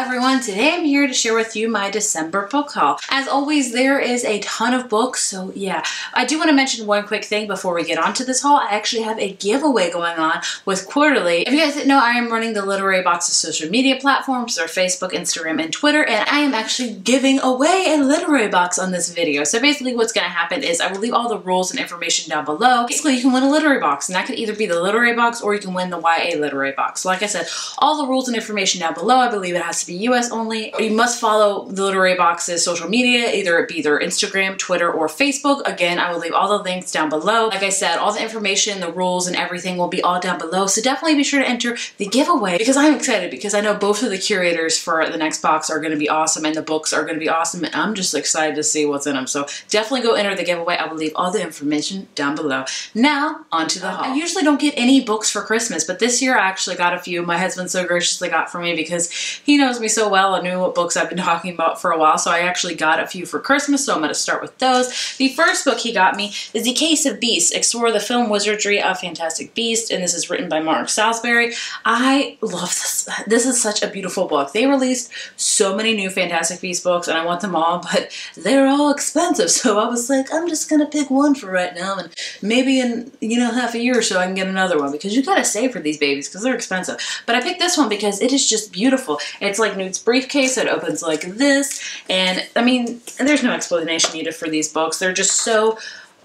everyone, today I'm here to share with you my December book haul. As always, there is a ton of books, so yeah. I do want to mention one quick thing before we get onto this haul. I actually have a giveaway going on with Quarterly. If you guys didn't know, I am running the Literary Box's social media platforms, they're Facebook, Instagram, and Twitter, and I am actually giving away a literary box on this video. So basically what's going to happen is I will leave all the rules and information down below. Basically you can win a literary box, and that could either be the literary box or you can win the YA literary box. So like I said, all the rules and information down below. I believe it has to be U.S. only. You must follow the Literary Box's social media, either it be their Instagram, Twitter, or Facebook. Again, I will leave all the links down below. Like I said, all the information, the rules, and everything will be all down below. So definitely be sure to enter the giveaway because I'm excited because I know both of the curators for the next box are going to be awesome and the books are going to be awesome, and I'm just excited to see what's in them. So definitely go enter the giveaway. I will leave all the information down below. Now, onto the haul. I usually don't get any books for Christmas, but this year I actually got a few. My husband so graciously got for me because he knows me so well and knew what books I've been talking about for a while, so I actually got a few for Christmas, so I'm going to start with those. The first book he got me is The Case of Beasts, Explore the Film Wizardry of Fantastic Beasts, and this is written by Mark Salisbury. I love this. This is such a beautiful book. They released so many new Fantastic Beasts books, and I want them all, but they're all expensive, so I was like, I'm just going to pick one for right now, and maybe in, half a year or so I can get another one, because you got to save for these babies, because they're expensive. But I picked this one because it is just beautiful. It's like Newt's briefcase. It opens like this, and I mean, there's no explanation needed for these books. They're just so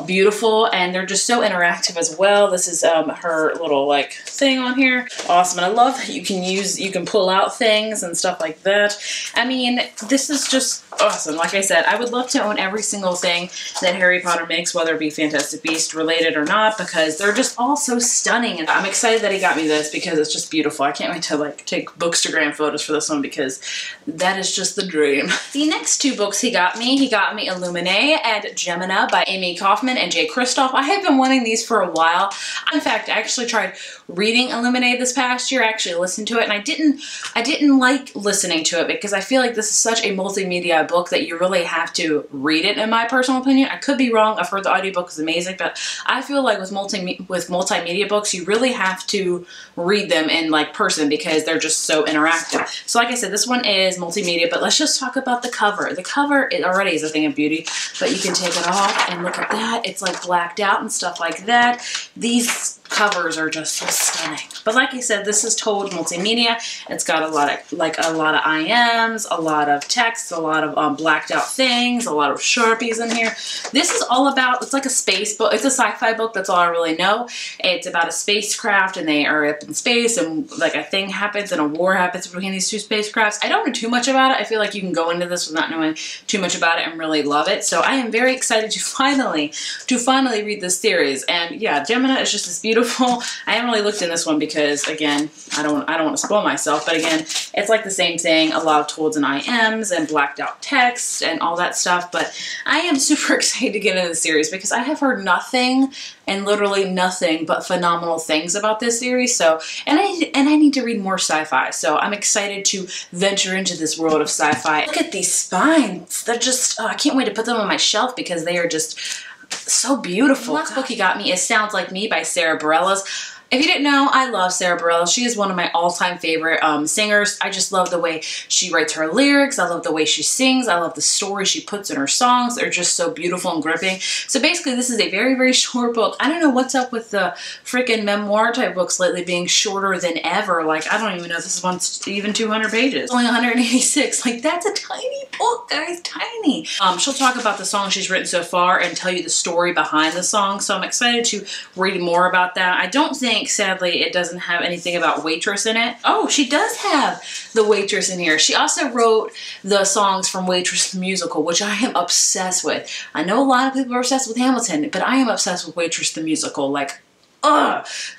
beautiful and they're just so interactive as well. This is her little like thing on here. Awesome. And I love that you can pull out things and stuff like that. I mean, this is just awesome. Like I said, I would love to own every single thing that Harry Potter makes, whether it be Fantastic Beasts related or not, because they're just all so stunning. And I'm excited that he got me this because it's just beautiful. I can't wait to like take bookstagram photos for this one because that is just the dream. The next two books he got me Illuminae and Gemina by Amy Kaufman and Jay Kristoff. I have been wanting these for a while. In fact, I actually tried reading Illuminae this past year. I actually listened to it, and I didn't like listening to it because I feel like this is such a multimedia book that you really have to read it, in my personal opinion. I could be wrong. I've heard the audiobook is amazing, but I feel like with multimedia books, you really have to read them in like person because they're just so interactive. So like I said, this one is multimedia, but let's just talk about the cover. The cover, it already is a thing of beauty, but you can take it off and look at that. It's like blacked out and stuff like that. These covers are just so stunning. But like I said, this is told multimedia. It's got a lot of IMs, a lot of text, a lot of blacked out things, a lot of Sharpies in here. This is all about, it's like a space book. It's a sci-fi book. That's all I really know. It's about a spacecraft and they are up in space and like a thing happens and a war happens between these two spacecrafts. I don't know too much about it. I feel like you can go into this without knowing too much about it and really love it. So I am very excited to finally read this series. And yeah, Gemina is just this beautiful. I haven't really looked in this one because, again, I don't want to spoil myself, but again, it's like the same thing, a lot of tolds and IMs and blacked out text and all that stuff, but I am super excited to get into the series because I have heard nothing and literally nothing but phenomenal things about this series. So, and I need to read more sci-fi, so I'm excited to venture into this world of sci-fi. Look at these spines. They're just, I can't wait to put them on my shelf because they are just so beautiful. The last book he got me is Sounds Like Me by Sarah Bareilles. If you didn't know, I love Sarah Bareilles. She is one of my all-time favorite singers. I just love the way she writes her lyrics. I love the way she sings. I love the story she puts in her songs. They're just so beautiful and gripping. So basically, this is a very, very short book. I don't know what's up with the freaking memoir type books lately being shorter than ever. Like, I don't even know if this one's even 200 pages. It's only 186. Like, that's a tiny book, guys. Tiny. She'll talk about the songs she's written so far and tell you the story behind the song. So I'm excited to read more about that. I don't think, sadly, it doesn't have anything about Waitress in it. Oh, she does have the Waitress in here. She also wrote the songs from Waitress the Musical, which I am obsessed with. I know a lot of people are obsessed with Hamilton, but I am obsessed with Waitress the Musical. Like,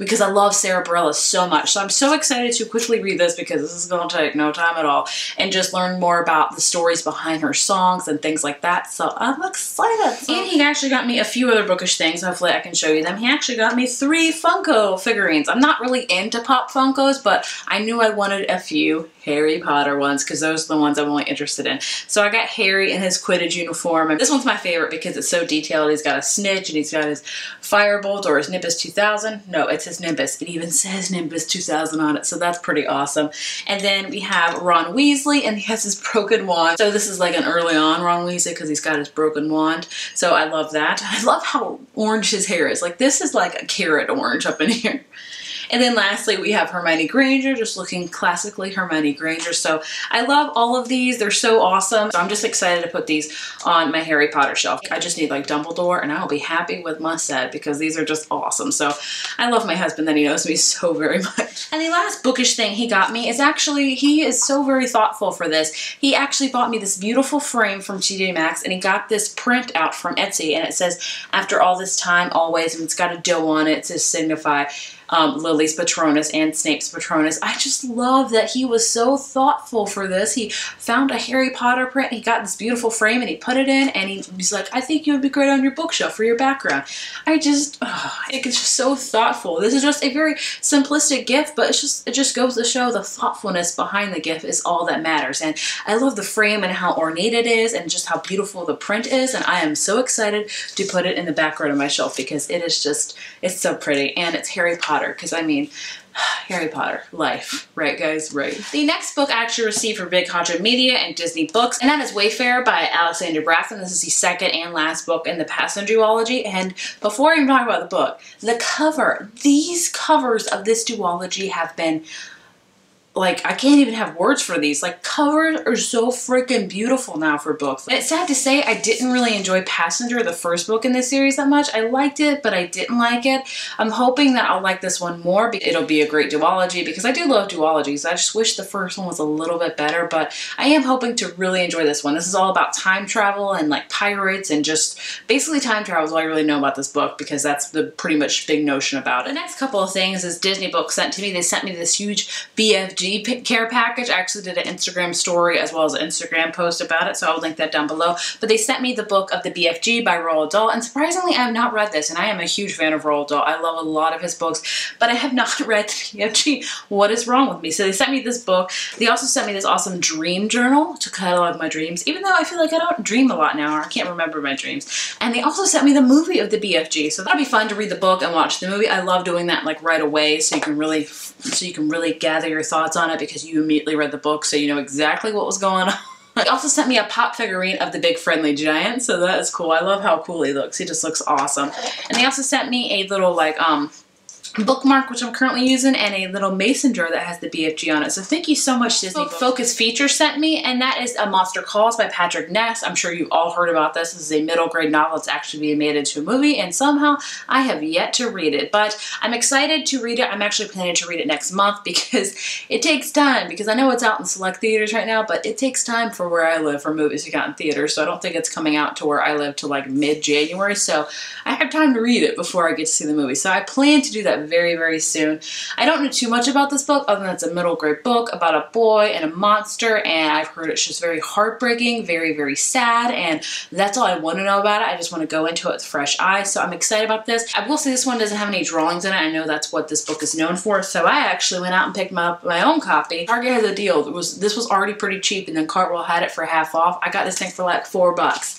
because I love Sarah Bareilles so much. So I'm so excited to quickly read this because this is going to take no time at all and just learn more about the stories behind her songs and things like that. So I'm excited. And he actually got me a few other bookish things. Hopefully I can show you them. He actually got me 3 Funko figurines. I'm not really into Pop Funkos, but I knew I wanted a few Harry Potter ones because those are the ones I'm only interested in. So I got Harry in his Quidditch uniform. And this one's my favorite because it's so detailed. He's got a snitch and he's got his Firebolt or his Nimbus 2000 2000. No, it says Nimbus. It even says Nimbus 2000 on it, so that's pretty awesome. And then we have Ron Weasley, and he has his broken wand. So this is like an early on Ron Weasley because he's got his broken wand. So I love that. I love how orange his hair is. Like this is like a carrot orange up in here. And then lastly, we have Hermione Granger, just looking classically Hermione Granger. So I love all of these. They're so awesome. So I'm just excited to put these on my Harry Potter shelf. I just need like Dumbledore and I'll be happy with my set because these are just awesome. So I love my husband that he knows me so very much. And the last bookish thing he got me is actually, he is so very thoughtful for this. He actually bought me this beautiful frame from TJ Maxx and he got this print out from Etsy and it says, after all this time, always, and it's got a doe on it to signify Lily's Patronus and Snape's Patronus. I just love that he was so thoughtful for this. He found a Harry Potter print, he got this beautiful frame and he put it in and he's like, I think you would be great on your bookshelf for your background. I think it's just so thoughtful. This is just a very simplistic gift, but it just goes to show the thoughtfulness behind the gift is all that matters. And I love the frame and how ornate it is and just how beautiful the print is. And I am so excited to put it in the background of my shelf because it is just, it's so pretty and it's Harry Potter. Because I mean, Harry Potter, life, right guys, right. The next book I actually received for Big Contra Media and Disney Books, and that is Wayfarer by Alexander Braxton. This is the second and last book in the Passenger duology, and before I even talk about the book, the cover, these covers of this duology have been like, I can't even have words for these. Like, covers are so freaking beautiful now for books. And it's sad to say I didn't really enjoy Passenger, the first book in this series, that much. I liked it, but I didn't like it. I'm hoping that I'll like this one more because it'll be a great duology because I do love duologies. I just wish the first one was a little bit better, but I am hoping to really enjoy this one. This is all about time travel and like pirates and just basically time travel is all I really know about this book because that's the pretty much big notion about it. The next couple of things is Disney Books sent to me. They sent me this huge BFG care package. I actually did an Instagram story as well as an Instagram post about it, so I'll link that down below. But they sent me the book of the BFG by Roald Dahl, and surprisingly, I have not read this, and I am a huge fan of Roald Dahl. I love a lot of his books, but I have not read the BFG. What is wrong with me? So they sent me this book. They also sent me this awesome dream journal to catalog my dreams, even though I feel like I don't dream a lot now, or I can't remember my dreams. And they also sent me the movie of the BFG, so that'll be fun to read the book and watch the movie. I love doing that like right away, so you can really gather your thoughts on it because you immediately read the book, so you know exactly what was going on. They also sent me a pop figurine of the Big Friendly Giant, so that is cool. I love how cool he looks. He just looks awesome. And they also sent me a little like bookmark, which I'm currently using, and a little mason jar that has the BFG on it. So thank you so much, Disney. Focus Features sent me, and that is A Monster Calls by Patrick Ness. I'm sure you all heard about this. This is a middle grade novel that's actually being made into a movie, and somehow I have yet to read it, but I'm excited to read it. I'm actually planning to read it next month because it takes time, because I know it's out in select theaters right now, but it takes time for where I live for movies to get out in theaters, so I don't think it's coming out to where I live till like mid-January, so I have time to read it before I get to see the movie. So I plan to do that very, very soon. I don't know too much about this book other than it's a middle grade book about a boy and a monster, and I've heard it's just very heartbreaking, very, very sad, and that's all I want to know about it. I just want to go into it with fresh eyes, so I'm excited about this. I will say this one doesn't have any drawings in it. I know that's what this book is known for, so I actually went out and picked up my own copy. Target has a deal. This was already pretty cheap, and then Cartwheel had it for half off. I got this thing for like $4.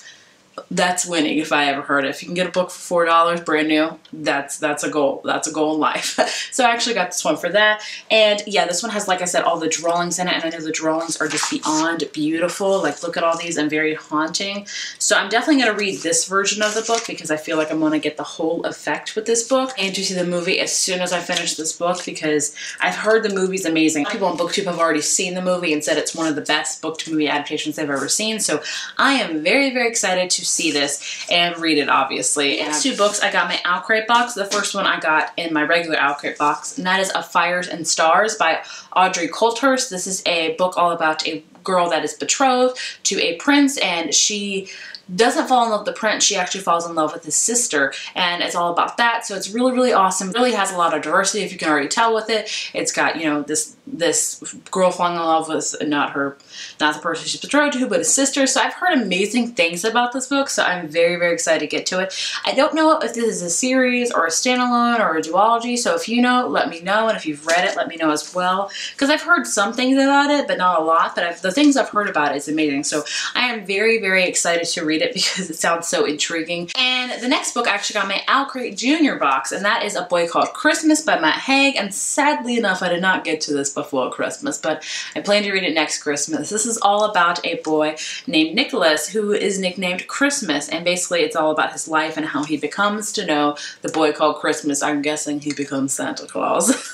That's winning if I ever heard it. If you can get a book for $4 brand new, that's a goal. That's a goal in life. So I actually got this one for that. And yeah, this one has, like I said, all the drawings in it, and I know the drawings are just beyond beautiful. Like, look at all these and very haunting. So I'm definitely going to read this version of the book because I feel like I'm going to get the whole effect with this book and to see the movie as soon as I finish this book because I've heard the movie's amazing. People on BookTube have already seen the movie and said it's one of the best book to movie adaptations they've ever seen. So I am very, very excited to see this and read it, obviously. And two books I got my Owlcrate box. The first one I got in my regular Owlcrate box, and that is Of Fires and Stars by Audrey Coulthurst. This is a book all about a girl that is betrothed to a prince, and she doesn't fall in love with the prince. She actually falls in love with his sister, and it's all about that. So it's really, really awesome. It really has a lot of diversity, if you can already tell with it. It's got, you know, this this girl falling in love with not the person she's betrothed to, but his sister. So I've heard amazing things about this book, so I'm very, very excited to get to it. I don't know if this is a series or a standalone or a duology, so if you know, let me know, and if you've read it, let me know as well, because I've heard some things about it, but not a lot, but the things I've heard about it is amazing. So I am very, very excited to read it because it sounds so intriguing. And the next book I actually got my Owl Crate Junior box, and that is A Boy Called Christmas by Matt Haig, and sadly enough, I did not get to this before Christmas, but I plan to read it next Christmas. This is all about a boy named Nicholas who is nicknamed Christmas, and basically it's all about his life and how he becomes to know the boy called Christmas. I'm guessing he becomes Santa Claus.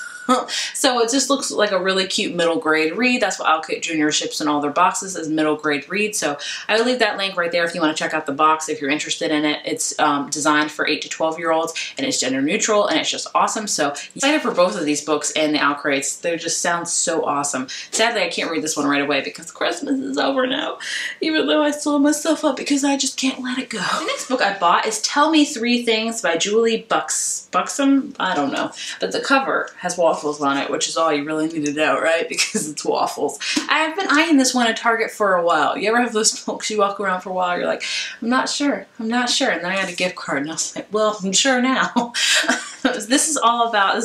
So it just looks like a really cute middle grade read. That's what Owl Crate Junior ships in all their boxes, is middle grade read. So I will leave that link right there if you want to check out the box if you're interested in it. It's designed for 8 to 12-year-olds, and it's gender neutral, and it's just awesome. So excited for both of these books and the Owl Crates. They just sound so awesome. Sadly, I can't read this one right away because Christmas is over now, even though I still have my stuff up because I just can't let it go. The next book I bought is Tell Me 3 Things by Julie Buxom. I don't know, but the cover has waffles on it, which is all you really need to know, right? Because it's waffles. I've been eyeing this one at Target for a while. You ever have those books you walk around for a while, you're like, I'm not sure, and then I had a gift card and I was like, well, I'm sure now. This is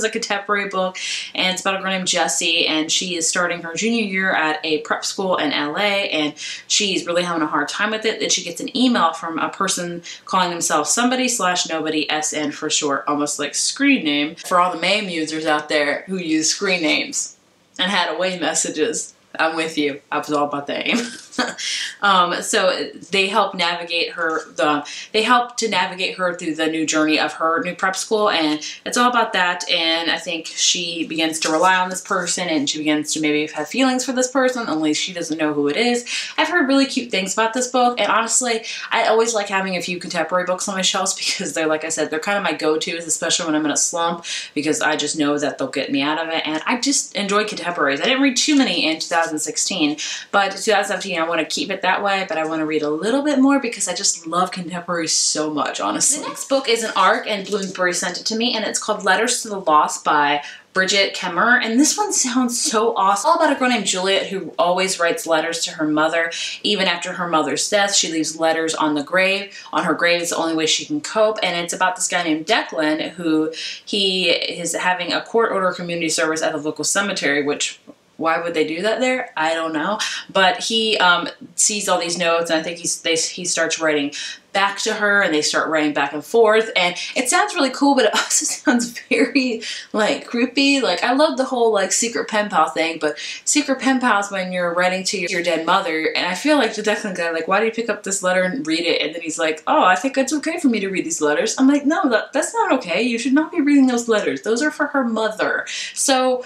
a contemporary book, and it's about a girl named Jessie, and she is starting her junior year at a prep school in LA, and she's really having a hard time with it. And she gets an email from a person calling themselves somebody/nobody, SN for short, almost like screen name, for all the MAME users out there who use screen names and had away messages. I'm with you. I was all about the aim. So they help navigate her. They help to navigate her through the new journey of her new prep school, and it's all about that. And I think she begins to rely on this person, and she begins to maybe have feelings for this person, only she doesn't know who it is. I've heard really cute things about this book, and honestly, I always like having a few contemporary books on my shelves because they're, like I said, they're kind of my go-tos, especially when I'm in a slump, because I just know that they'll get me out of it. And I just enjoy contemporaries. I didn't read too many in 2016, but 2017 I want to keep it that way, but I want to read a little bit more because I just love contemporary so much, honestly. The next book is an ARC, and Bloomsbury sent it to me, and it's called Letters to the Lost by Bridget Kemmerer, and this one sounds so awesome. All about a girl named Juliet who always writes letters to her mother. Even after her mother's death, she leaves letters on her grave. It's the only way she can cope, and it's about this guy named Declan who he is having a court order community service at a local cemetery, which why would they do that there? I don't know. But he sees all these notes, and I think he starts writing back to her, and they start writing back and forth, and it sounds really cool, but it also sounds very like creepy. Like, I love the whole like secret pen pal thing, but secret pen pals when you're writing to your dead mother, and I feel like the Declan guy, like, why do you pick up this letter and read it? And then he's like, oh, I think it's okay for me to read these letters. I'm like, no, that's not okay. You should not be reading those letters. Those are for her mother. So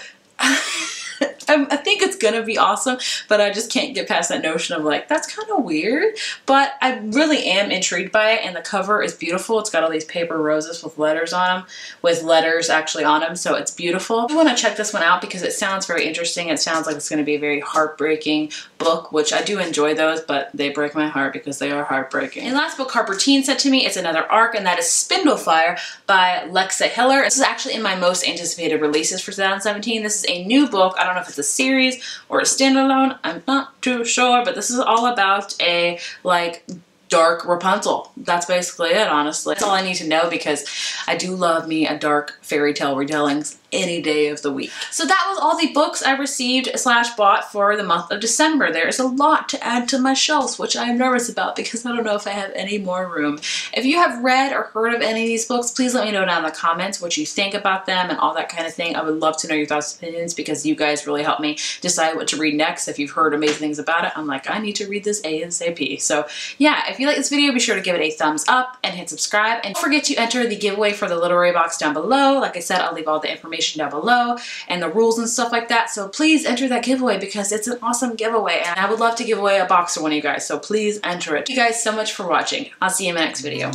I think it's gonna be awesome, but I just can't get past that notion of like, that's kind of weird. But I really am intrigued by it, and the cover is beautiful. It's got all these paper roses with letters on them, so it's beautiful. I want to check this one out because it sounds very interesting. It sounds like it's going to be a very heartbreaking book, which I do enjoy those, but they break my heart because they are heartbreaking. And the last book Harper Teen sent to me, it's another ARC, and that is Spindlefire by Lexa Hiller. This is actually in my most anticipated releases for 2017. This is a new book. I don't know if it's a series or a standalone. I'm not too sure, but this is all about a like dark Rapunzel. That's basically it, honestly. That's all I need to know because I do love me a dark fairy tale retellings any day of the week. So that was all the books I received / bought for the month of December. There is a lot to add to my shelves, which I am nervous about because I don't know if I have any more room. If you have read or heard of any of these books, please let me know down in the comments what you think about them and all that kind of thing. I would love to know your thoughts and opinions because you guys really help me decide what to read next. If you've heard amazing things about it, I'm like, I need to read this ASAP. So yeah, if you like this video, be sure to give it a thumbs up and hit subscribe. And don't forget to enter the giveaway for the literary box down below. Like I said, I'll leave all the information down below and the rules and stuff like that. So please enter that giveaway because it's an awesome giveaway, and I would love to give away a box to one of you guys. So please enter it. Thank you guys so much for watching. I'll see you in my next video.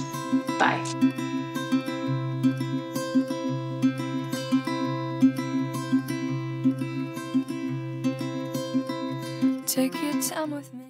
Bye. Take your time with me.